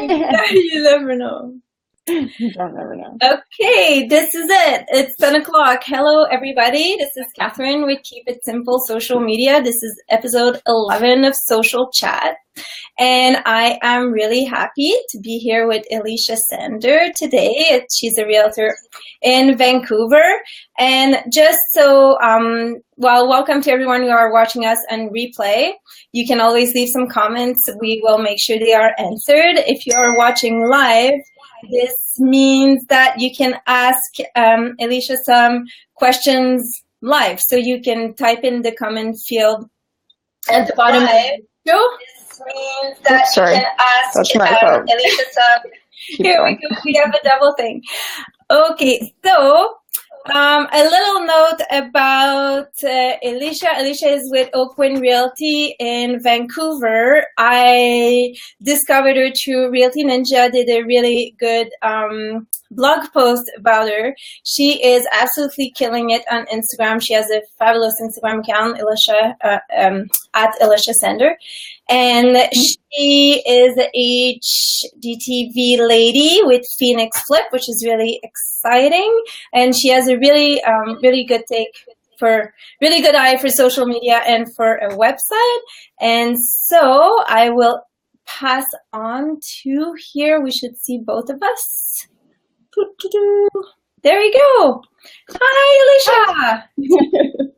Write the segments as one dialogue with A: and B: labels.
A: You never know.
B: You don't never know.
A: Okay, this is it. It's 10 o'clock. Hello, everybody. This is Catherine with Keep It Simple Social Media. This is episode 11 of Social Chat. And I am really happy to be here with Elisha Sander today. She's a realtor in Vancouver. And just so, welcome to everyone who are watching us on replay. You can always leave some comments. We will make sure they are answered. If you are watching live, this means that you can ask Elisha some questions live. So you can type in the comment field at the bottom of the video. This means that you can ask Elisha some. Here we go. We have a double thing. Okay, so a little note about Elisha. Elisha is with Oakwyn Realty in Vancouver. I discovered her through Realty Ninja, did a really good blog post about her. She is absolutely killing it on Instagram. She has a fabulous Instagram account, Elisha, at Elisha Sander. And she is an HGTV lady with Phoenix Flip, which is really exciting. And she has a really, really good really good eye for social media and for a website. And so I will pass on to here. We should see both of us. There we go. Hi, Elisha.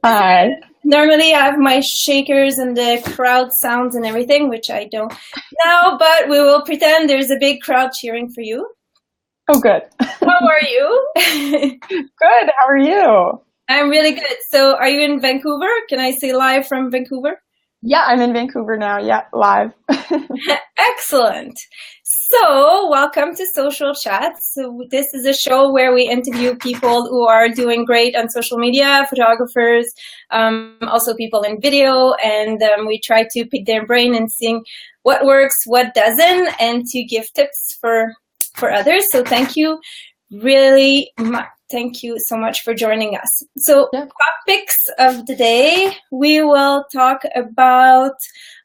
B: Hi.
A: Normally I have my shakers and the crowd sounds and everything, which I don't now, but we will pretend there's a big crowd cheering for you.
B: Oh, good.
A: How are you?
B: Good. How are you?
A: I'm really good. So are you in Vancouver? Can I say live from Vancouver?
B: Yeah, I'm in Vancouver now. Yeah, live.
A: Excellent. So welcome to Social Chat. So this is a show where we interview people who are doing great on social media, photographers, also people in video, and we try to pick their brain and seeing what works, what doesn't, and to give tips for others. So thank you really much. Thank you so much for joining us. So topics of the day, we will talk about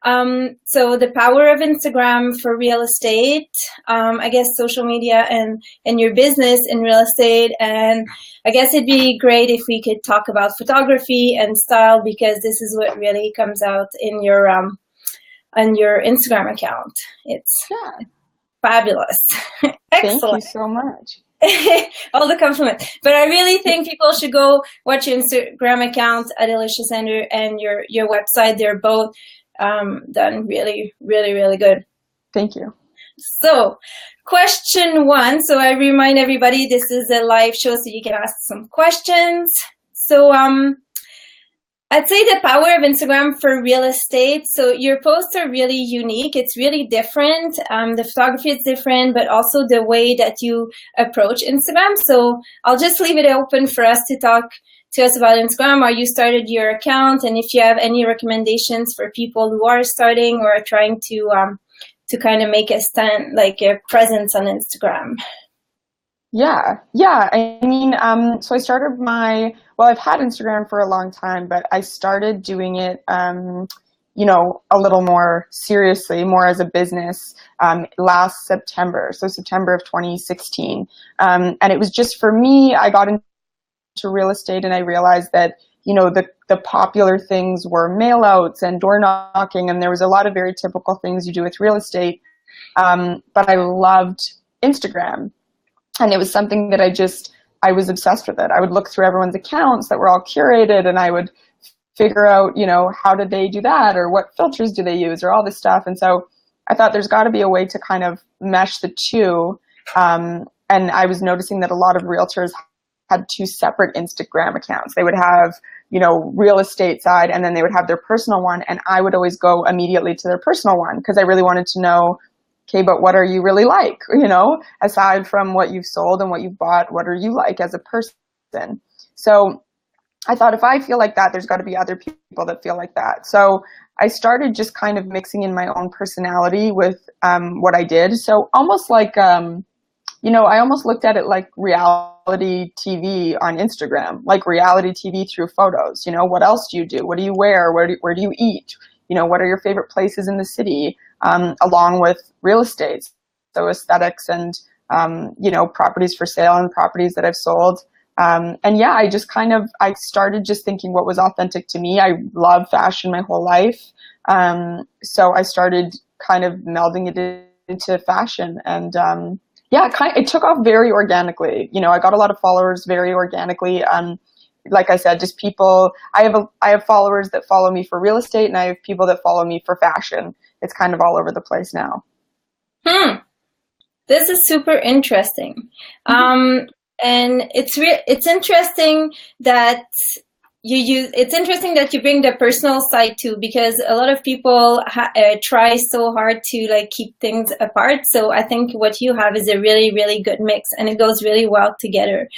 A: so the power of Instagram for real estate, I guess social media and your business in real estate. And I guess it'd be great if we could talk about photography and style, because this is what really comes out in your on your Instagram account. It's fabulous. Excellent.
B: Thank you so much.
A: All the compliments. But I really think people should go watch your Instagram account at Elisha Sander and your website. They're both done really, really, really good.
B: Thank you.
A: So question one. So I remind everybody this is a live show, so you can ask some questions. So I'd say the power of Instagram for real estate. So your posts are really unique. It's really different. The photography is different, but also the way that you approach Instagram. So I'll just leave it open for us to talk to us about Instagram, or you started your account, and if you have any recommendations for people who are starting or are trying to kind of make a stand, like a presence on Instagram.
B: Yeah. I mean, so I started I've had Instagram for a long time, but I started doing it, a little more seriously, more as a business, last September. So September of 2016. And it was just for me, I got into real estate and I realized that, the popular things were mail outs and door knocking. And there was a lot of very typical things you do with real estate. But I loved Instagram. And it was something that I was obsessed with it. I would look through everyone's accounts that were all curated, and I would figure out, how did they do that, or what filters do they use, or all this stuff. And so I thought there's got to be a way to kind of mesh the two. And I was noticing that a lot of realtors had two separate Instagram accounts. They would have, real estate side, and then they would have their personal one. And I would always go immediately to their personal one because I really wanted to know, okay, but what are you really like? Aside from what you've sold and what you've bought, what are you like as a person? So I thought, if I feel like that, there's got to be other people that feel like that. So I started just kind of mixing in my own personality with what I did. So almost like, I almost looked at it like reality TV on Instagram, like reality TV through photos. What else do you do? What do you wear? Where do you eat? What are your favorite places in the city? Along with real estate. so aesthetics and, properties for sale and properties that I've sold. And yeah, I started just thinking what was authentic to me. I love fashion my whole life. So I started kind of melding it into fashion, and yeah, it took off very organically. I got a lot of followers very organically. Like I said, just people. I have followers that follow me for real estate, and I have people that follow me for fashion. It's kind of all over the place now.
A: This is super interesting. And it's interesting that it's interesting that you bring the personal side too, because a lot of people try so hard to like keep things apart. So I think what you have is a really, really good mix, and it goes really well together.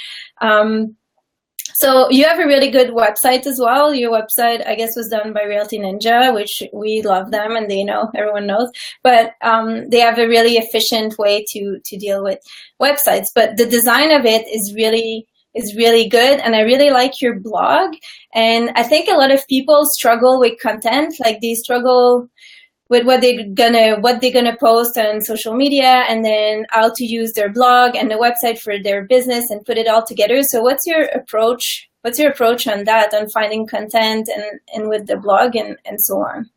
A: So you have a really good website as well. Your website, I guess, was done by Realty Ninja, which we love them, and everyone knows. But they have a really efficient way to deal with websites. But the design of it is really good, and I really like your blog. And I think a lot of people struggle with content, like they struggle with what they're gonna post on social media, and then how to use their blog and the website for their business and put it all together. So what's your approach on that, on finding content and with the blog and so on?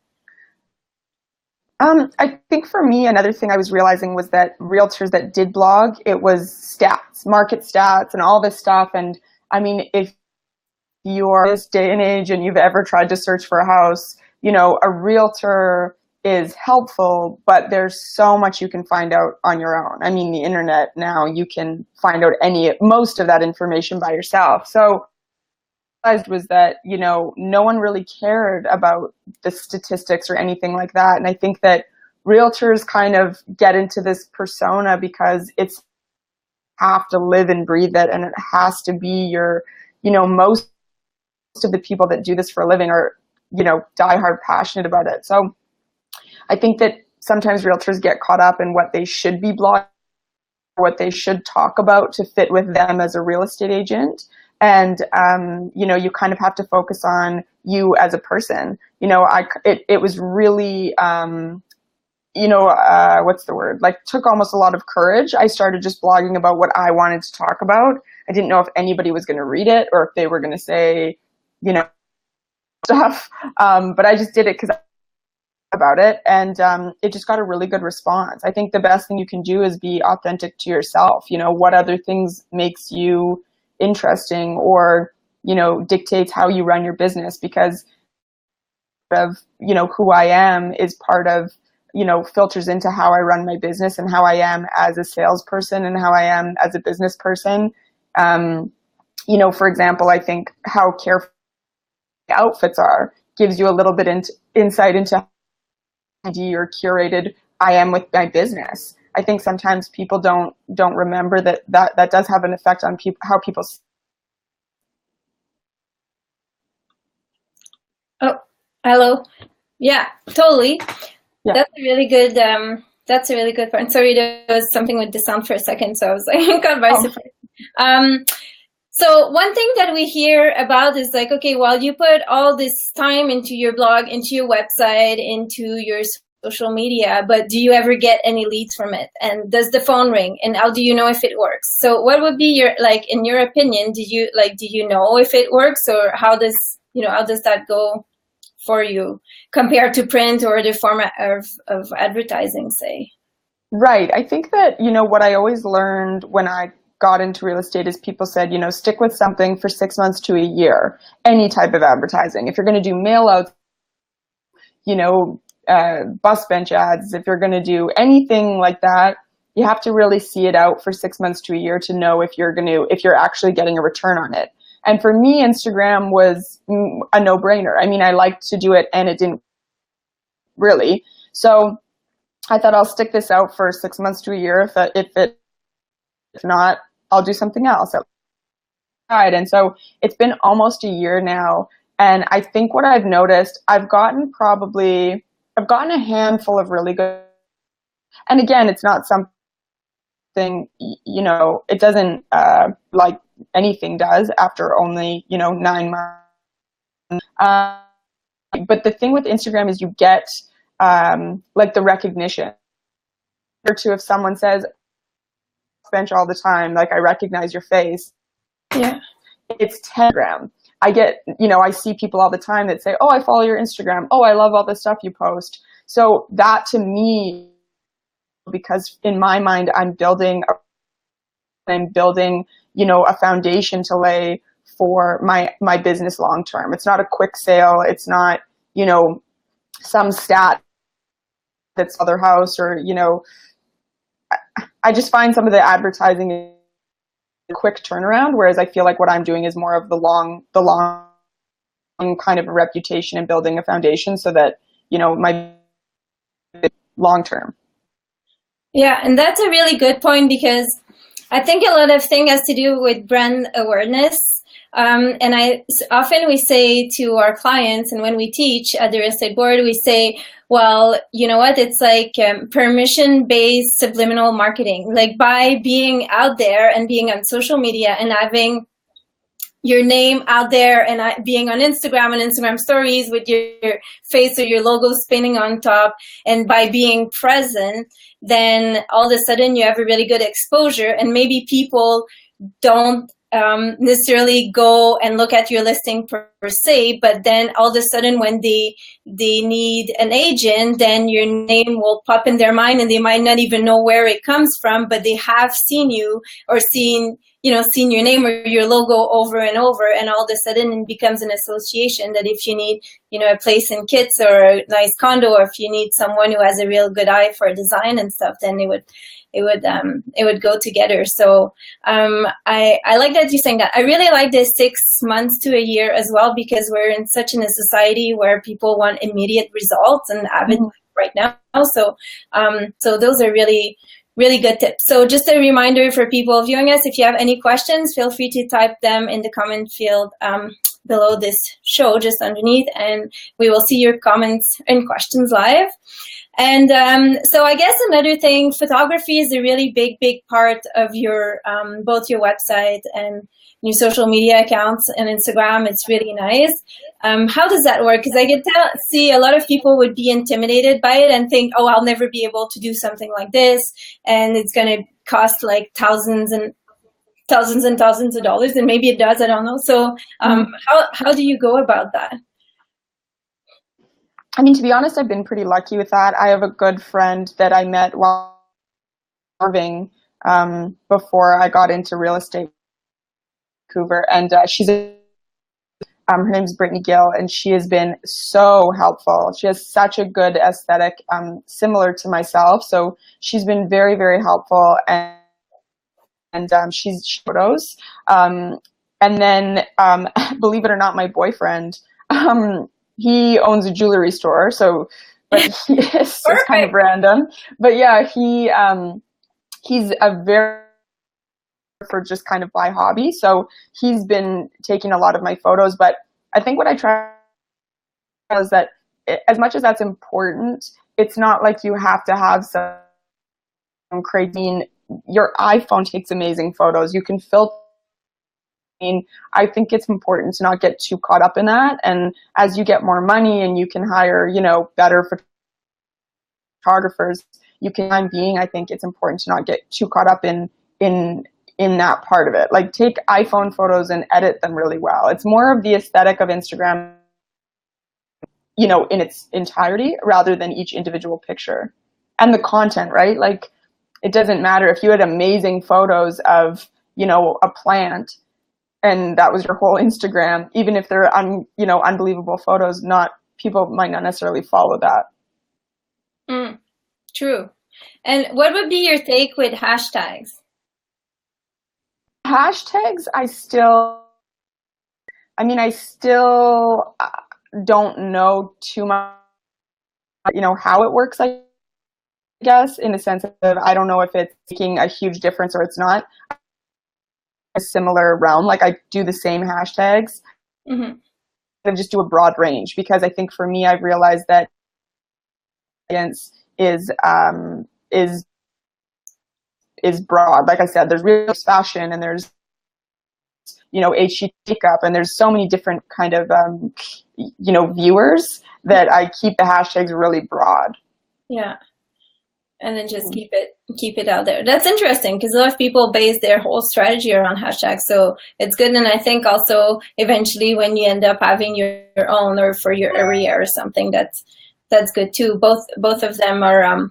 B: I think for me, another thing I was realizing was that realtors that did blog, it was stats, market stats and all this stuff. And I mean, if you're in this day and age and you've ever tried to search for a house, a realtor is helpful, but there's so much you can find out on your own. I mean, the internet now, you can find out most of that information by yourself. So I realized was that, no one really cared about the statistics or anything like that. And I think that realtors kind of get into this persona because it's have to live and breathe it, and it has to be your, most of the people that do this for a living are, diehard passionate about it. So I think that sometimes realtors get caught up in what they should be blogging, what they should talk about to fit with them as a real estate agent. And, you kind of have to focus on you as a person. It was really, what's the word? Like, took almost a lot of courage. I started just blogging about what I wanted to talk about. I didn't know if anybody was going to read it or if they were going to say, stuff. But I just did it because about it, and it just got a really good response. I think the best thing you can do is be authentic to yourself. What other things makes you interesting, or dictates how you run your business, because of who I am is part of filters into how I run my business and how I am as a salesperson and how I am as a business person. For example, I think how careful outfits are gives you a little bit insight into or curated I am with my business. I think sometimes people don't remember that does have an effect on how people.
A: Oh, hello. Yeah, totally. Yeah. That's a really good. That's a really good point. Sorry, there was something with the sound for a second, so I was like caught by surprise. So one thing that we hear about is like, okay, well, you put all this time into your blog, into your website, into your social media, but do you ever get any leads from it? And does the phone ring? And how do you know if it works? So what would be in your opinion, do you know if it works, or how does that go for you compared to print or the format of advertising, say?
B: Right. I think that, what I always learned when I got into real estate is people said, stick with something for 6 months to a year, any type of advertising. If you're going to do mail outs, bus bench ads, if you're going to do anything like that, you have to really see it out for 6 months to a year to know if you're actually getting a return on it. And for me, Instagram was a no-brainer. I mean, I liked to do it and it didn't really. So I thought I'll stick this out for 6 months to a year. If not, I'll do something else. And so it's been almost a year now. And I think what I've noticed, I've gotten a handful of really good, and again, it's not something, it doesn't like anything does after only, 9 months. But the thing with Instagram is you get the recognition. or two, if someone says bench all the time, like I recognize your face.
A: Yeah.
B: It's Telegram. I get, I see people all the time that say, oh, I follow your Instagram. Oh, I love all the stuff you post. So that to me, because in my mind, I'm building, a foundation to lay for my business long term. It's not a quick sale. It's not, some stat that's other house or, I just find some of the advertising a quick turnaround, whereas I feel like what I'm doing is more of the long kind of a reputation and building a foundation so that, my long term.
A: Yeah, and that's a really good point, because I think a lot of things has to do with brand awareness. And often we say to our clients, and when we teach at the real estate board, we say, well, you know what, it's like permission-based subliminal marketing. Like by being out there and being on social media and having your name out there and being on Instagram and Instagram stories with your face or your logo spinning on top, and by being present, then all of a sudden you have a really good exposure, and maybe people don't necessarily go and look at your listing per se, but then all of a sudden when they need an agent, then your name will pop in their mind, and they might not even know where it comes from, but they have seen you or seen your name or your logo over and over, and all of a sudden it becomes an association that if you need, a place in Kits or a nice condo, or if you need someone who has a real good eye for design and stuff, then it would go together. So I like that you're saying that. I really like this 6 months to a year as well, because we're in such a society where people want immediate results and have it right now. So those are really, really good tips. So just a reminder for people viewing us, if you have any questions, feel free to type them in the comment field below this show, just underneath, and we will see your comments and questions live. And so I guess another thing, photography is a really big part of your both your website and your social media accounts and Instagram. It's really nice. How does that work? Because I can see a lot of people would be intimidated by it and think, oh, I'll never be able to do something like this, and it's going to cost like thousands and thousands of dollars, and maybe it does, I don't know. So how do you go about that?
B: I mean, to be honest, I've been pretty lucky with that. I have a good friend that I met while serving before I got into real estate in Vancouver, and her name's Brittany Gill, and she has been so helpful. She has such a good aesthetic, similar to myself, so she's been very, very helpful, and she's photos. And then, believe it or not, my boyfriend, he owns a jewelry store, but it's kind of random. But yeah, he's a very, for just kind of by hobby. So he's been taking a lot of my photos. But I think what I try is that as much as that's important, it's not like you have to have some crazy. Your iPhone takes amazing photos. You can filter. I think it's important to not get too caught up in that. And as you get more money and you can hire, better photographers, I think it's important to not get too caught up in that part of it. Like take iPhone photos and edit them really well. It's more of the aesthetic of Instagram, in its entirety rather than each individual picture. And the content, right? Like it doesn't matter if you had amazing photos of, a plant, and that was your whole Instagram, even if they're unbelievable photos, people might not necessarily follow that.
A: True. And what would be your take with hashtags?
B: Hashtags, I still don't know too much, how it works, I guess, in the sense of I don't know if it's making a huge difference or it's not. A similar realm, like I do the same hashtags, and just do a broad range, because I think for me, I've realized that audience is broad. Like I said, there's real fashion, and there's HG makeup, and there's so many different kind of viewers that I keep the hashtags really broad.
A: Yeah. And then just keep it out there. That's interesting because a lot of people base their whole strategy around hashtags. So it's good. And I think also eventually when you end up having your own or for your area or something, that's good too. Both of them are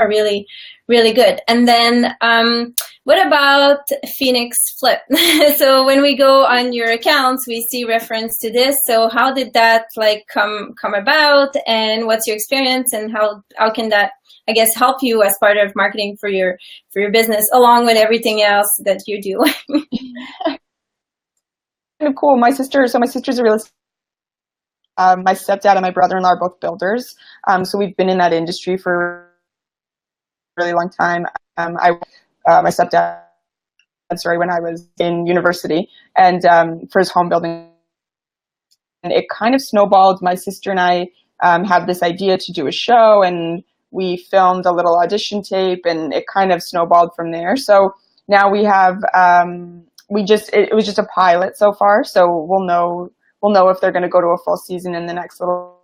A: really, really good. And then what about Phoenix Flip? So when we go on your accounts, we see reference to this. So how did that like come about, and what's your experience, and how can that, I guess, help you as part of marketing for your business, along with everything else that you do?
B: Kind of cool. My sister's a real estate. My stepdad and my brother-in-law are both builders. So we've been in that industry for a really long time. My stepdad, when I was in university, and for his home building, and it kind of snowballed. My sister and I had this idea to do a show, and we filmed a little audition tape, and it kind of snowballed from there. So now we have, it was just a pilot so far. So we'll know if they're going to go to a full season in the next little.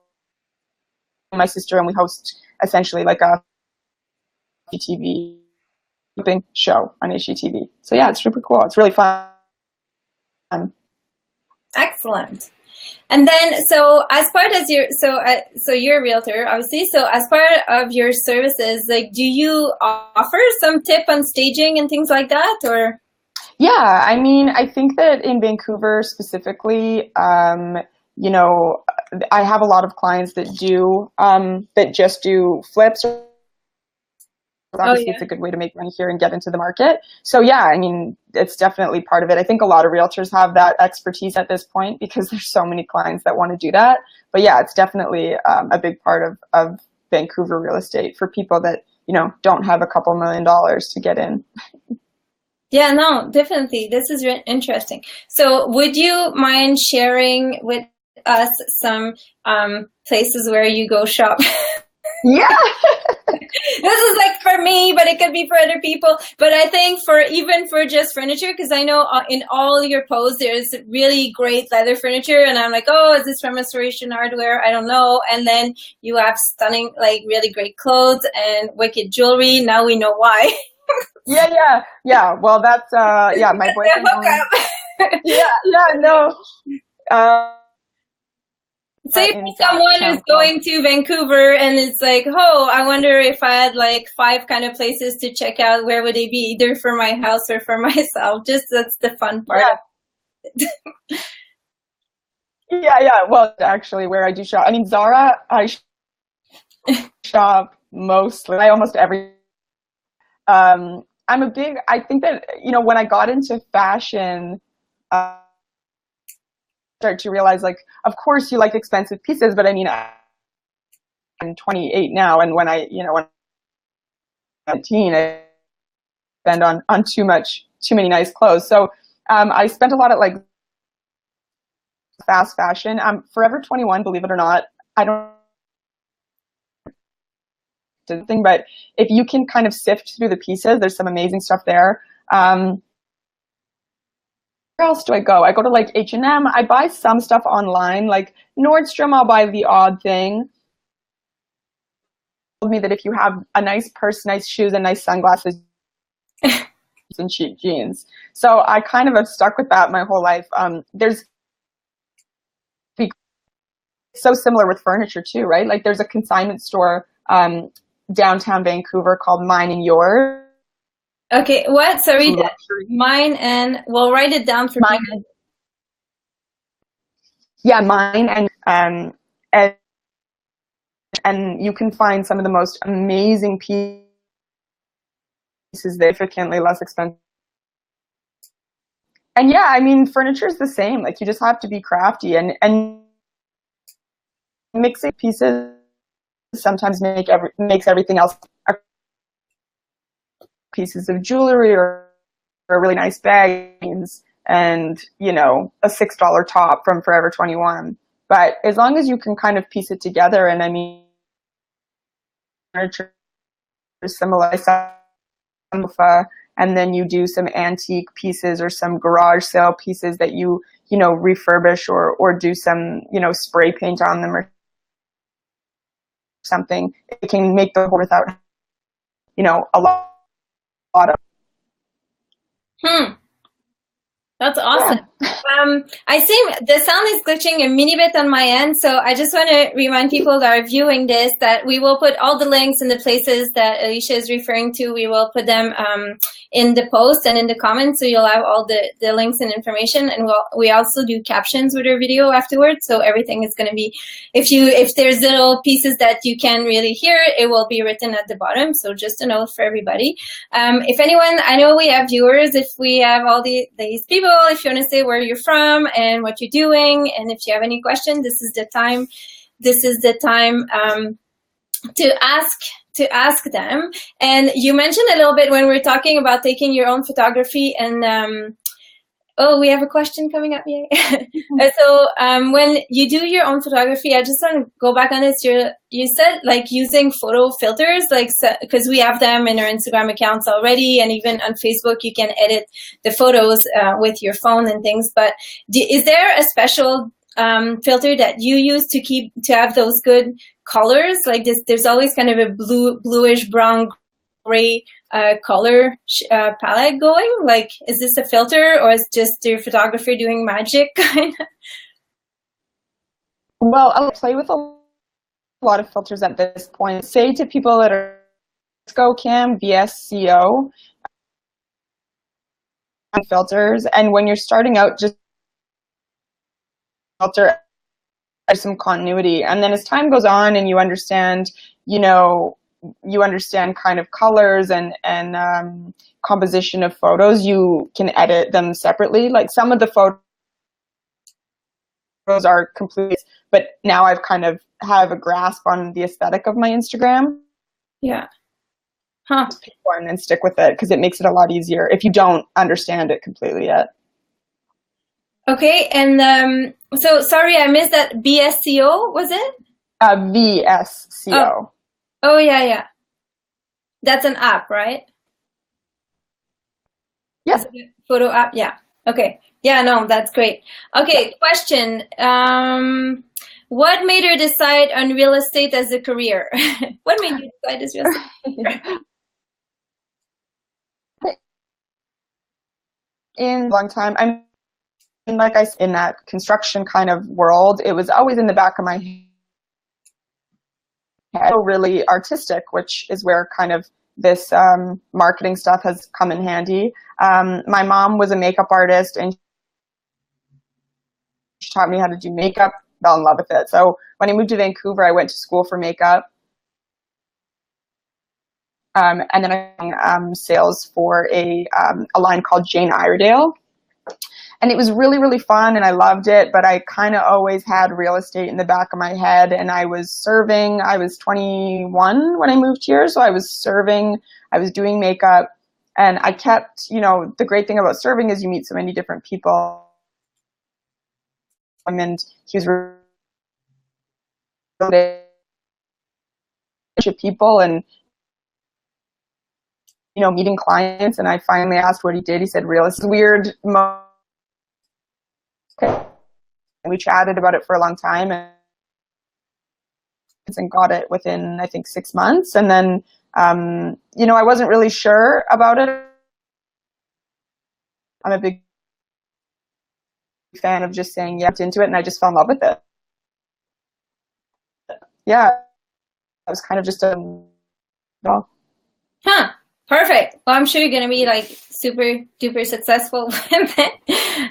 B: My sister and we host essentially like a TV show on HGTV. So yeah, it's super cool. It's really fun.
A: Excellent. And then, so as part of your, so you're a realtor, obviously. So as part of your services, like, do you offer some tip on staging and things like that, or?
B: Yeah, I mean, I think that in Vancouver specifically, you know, I have a lot of clients that just do flips. Obviously, it's a good way to make money here and get into the market. So yeah, I mean, it's definitely part of it. I think a lot of realtors have that expertise at this point because there's so many clients that want to do that. But yeah, it's definitely a big part of Vancouver real estate for people that, you know, don't have a couple $1 million to get in.
A: Yeah, no, definitely. This is interesting. So would you mind sharing with us some places where you go shop?
B: Yeah.
A: This is like for me, but it could be for other people. But I think even for just furniture, because I know in all your posts, there's really great leather furniture. And I'm like, oh, is this from Restoration Hardware? I don't know. And then you have stunning, like really great clothes and wicked jewelry. Now we know why.
B: Yeah. Well, that's, my boyfriend. No.
A: So if someone is going to Vancouver and it's like, oh, I wonder if I had like 5 kind of places to check out, where would they be, either for my house or for myself? Just that's the fun part.
B: Yeah. Well, actually, where I do shop, I mean, Zara, I shop mostly, almost every. I think that, you know, when I got into fashion, start to realize, like, of course you like expensive pieces, but I mean, I'm 28 now, and when I was 19, I spend on too many nice clothes. So I spent a lot at like fast fashion. Forever 21, believe it or not, I don't thing, but if you can kind of sift through the pieces, there's some amazing stuff there. Where else do I go? I go to like H&M. I buy some stuff online, like Nordstrom. I'll buy the odd thing. Told me that if you have a nice purse, nice shoes, and nice sunglasses, and cheap jeans. So I kind of have stuck with that my whole life. There's so similar with furniture too, right? Like there's a consignment store downtown Vancouver called Mine and Yours.
A: Okay, what? Sorry, Mine and, we'll write it down for
B: Mine.
A: people.
B: Yeah, Mine and you can find some of the most amazing pieces significantly less expensive. And yeah, I mean, furniture is the same. Like you just have to be crafty and mixing pieces sometimes makes everything else. Pieces of jewelry or a really nice bag and, you know, a $6 top from Forever 21. But as long as you can kind of piece it together, and I mean, furniture is similar, and then you do some antique pieces or some garage sale pieces that you know, refurbish or do some, you know, spray paint on them or something. It can make the whole without a lot of.
A: That's awesome.
B: Yeah.
A: I see the sound is glitching a mini bit on my end, so I just want to remind people that are viewing this that we will put all the links in the places that Elisha is referring to. We will put them in the post and in the comments, so you'll have all the links and information. And we also do captions with our video afterwards, so everything is going to be, if there's little pieces that you can really hear, it will be written at the bottom. So just a note for everybody. If anyone, I know we have viewers, if we have all these people, if you want to say where you're from and what you're doing, and if you have any question, this is the time to ask them. And you mentioned a little bit when we were talking about taking your own photography, and oh, we have a question coming up here. So when you do your own photography, I just want to go back on this. You said like using photo filters, like, because we have them in our Instagram accounts already, and even on Facebook, you can edit the photos with your phone and things. But is there a special filter that you use to have those good colors? Like this, there's always kind of a bluish brown gray color palette going. Like, is this a filter, or is just your photographer doing magic?
B: Well, I'll play with a lot of filters at this point. Say to people that are ScoCam, VSCO filters, and when you're starting out, just filter some continuity, and then as time goes on and you understand kind of colors and composition of photos, you can edit them separately. Like some of the photos are complete, but now I've kind of have a grasp on the aesthetic of my Instagram.
A: Yeah. Huh.
B: Pick one and stick with it, because it makes it a lot easier if you don't understand it completely yet.
A: Okay, and so sorry, I missed that. BSCO, was it?
B: VSCO.
A: Oh, yeah. That's an app, right?
B: Yes.
A: Yeah. Photo app, yeah. Okay. Yeah, no, that's great. Okay, question. What made her decide on real estate as a career? What made you decide as real estate?
B: In a long time, I mean, like I said, in that construction kind of world, it was always in the back of my head. Really artistic, which is where kind of this marketing stuff has come in handy. My mom was a makeup artist, and she taught me how to do makeup. Fell in love with it. So when I moved to Vancouver, I went to school for makeup. And then I sales for a line called Jane Iredale. And it was really, really fun, and I loved it, but I kind of always had real estate in the back of my head, and I was serving. I was 21 when I moved here, so I was serving, I was doing makeup, and I kept, the great thing about serving is you meet so many different people. And he was really people, and meeting clients, and I finally asked what he did. He said real estate. Weird. And we chatted about it for a long time, and got it within, I think, 6 months. And then, I wasn't really sure about it. I'm a big fan of just saying yes into it, and I just fell in love with it. Yeah, I was kind of just
A: Huh. Perfect. Well, I'm sure you're going to be like super duper successful with it.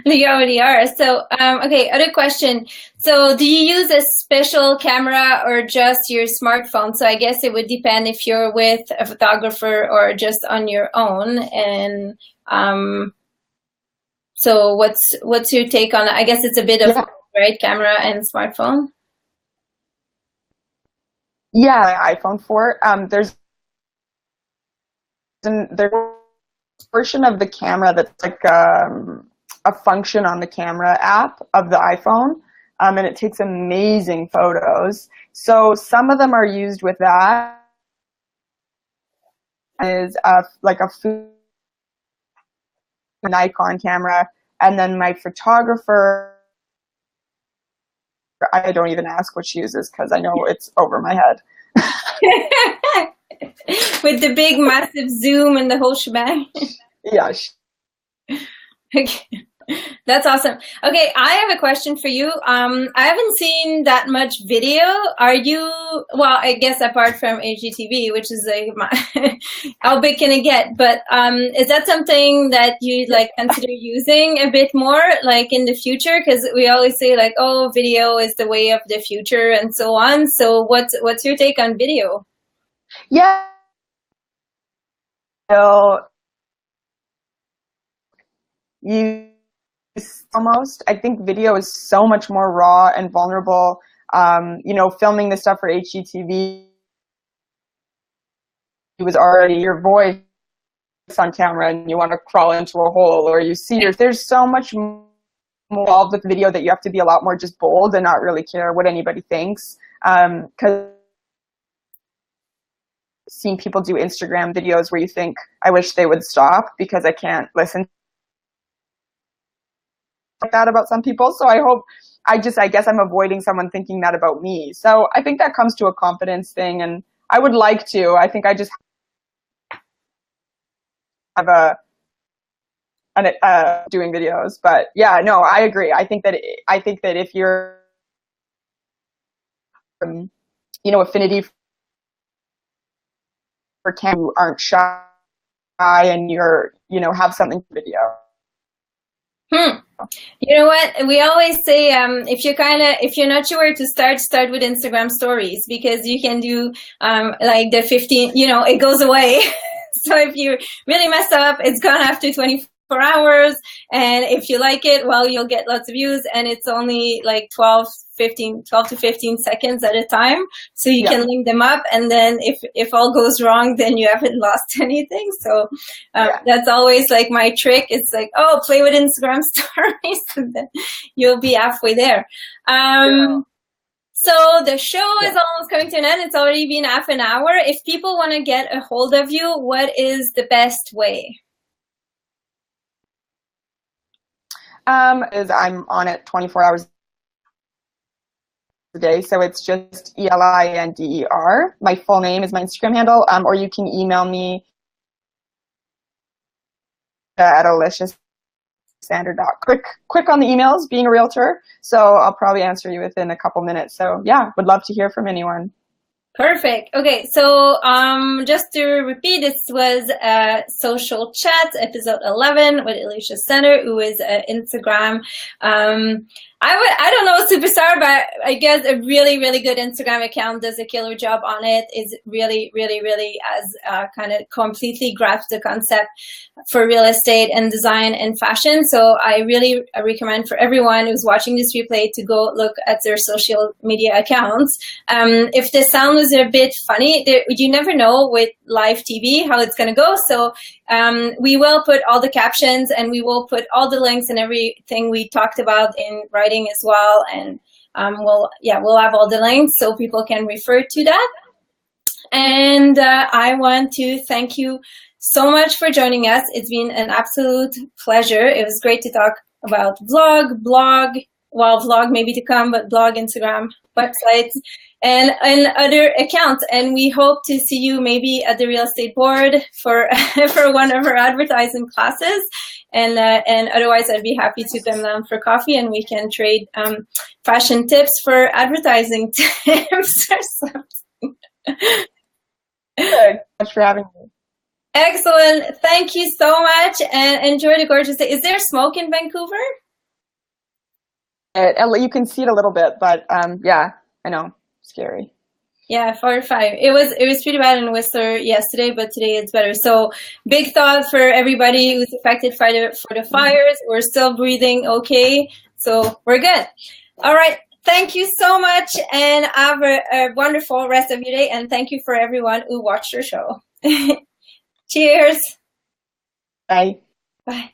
A: You already are. So, okay, other question. So do you use a special camera or just your smartphone? So I guess it would depend if you're with a photographer or just on your own. And so what's your take on it? I guess it's a bit of right, camera and smartphone.
B: Yeah, iPhone 4. There's a portion of the camera that's like a function on the camera app of the iPhone, and it takes amazing photos. So some of them are used with that. Is like a Nikon camera, and then my photographer, I don't even ask what she uses because I know it's over my head.
A: With the big, massive zoom and the whole shebang.
B: Yeah.
A: Okay. That's awesome. Okay, I have a question for you. I haven't seen that much video. Are you, well, I guess apart from HGTV, which is like how big can it get? But is that something that you'd like consider using a bit more, like in the future? Because we always say like, oh, video is the way of the future and so on. So what's your take on video?
B: Yeah. So you almost, I think video is so much more raw and vulnerable. You know, filming the stuff for HGTV, it was already your voice on camera and you want to crawl into a hole, or you see there's so much more involved with video that you have to be a lot more just bold and not really care what anybody thinks. Because seeing people do Instagram videos where you think, I wish they would stop because I can't listen like that about some people. So I guess I'm avoiding someone thinking that about me. So I think that comes to a confidence thing, and I would like to. I think I just have doing videos, but yeah, no, I agree. I think that if you're, you know, affinity for camera, you aren't shy and you're, you know, have something for video.
A: You know what? We always say if you're not sure where to start with Instagram stories, because you can do like the 15, you know, it goes away. So if you really mess up, it's gone after 24 hours. And if you like it, well, you'll get lots of views, and it's only like 12 to 15 seconds at a time. So you can link them up, and then if all goes wrong, then you haven't lost anything. So that's always like my trick. It's like, oh, play with Instagram stories, and then you'll be halfway there. So the show is almost coming to an end. It's already been half an hour. If people want to get a hold of you, what is the best way?
B: Is I'm on it 24 hours a day, so it's just ELINDER. My full name is my Instagram handle, or you can email me at Elisha Sander. Quick on the emails, being a realtor, so I'll probably answer you within a couple minutes. So yeah, would love to hear from anyone.
A: Perfect. Okay, so just to repeat, this was Social Chat, episode 11 with Elisha Sander, who is Instagram. I don't know, superstar, but I guess a really, really good Instagram account, does a killer job on it, is really, really, really has kind of completely grasped the concept for real estate and design and fashion. So I really recommend for everyone who's watching this replay to go look at their social media accounts. If the sound was a bit funny, you never know with live TV how it's going to go. So we will put all the captions, and we will put all the links and everything we talked about in writing as well. And we'll have all the links so people can refer to that. And I want to thank you so much for joining us. It's been an absolute pleasure. It was great to talk about vlog maybe to come, but blog, Instagram, websites, and other accounts. And we hope to see you maybe at the real estate board for for one of our advertising classes. And otherwise, I'd be happy to come down for coffee, and we can trade fashion tips for advertising tips or something.
B: Thanks so much for having me.
A: Excellent. Thank you so much, and enjoy the gorgeous day. Is there smoke in Vancouver?
B: You can see it a little bit, but yeah, I know, scary.
A: Yeah, 4 or 5. It was pretty bad in Whistler yesterday, but today it's better. So big thought for everybody who's affected for the fires. We're still breathing okay, so we're good. All right. Thank you so much, and have a wonderful rest of your day. And thank you for everyone who watched your show. Cheers.
B: Bye.
A: Bye.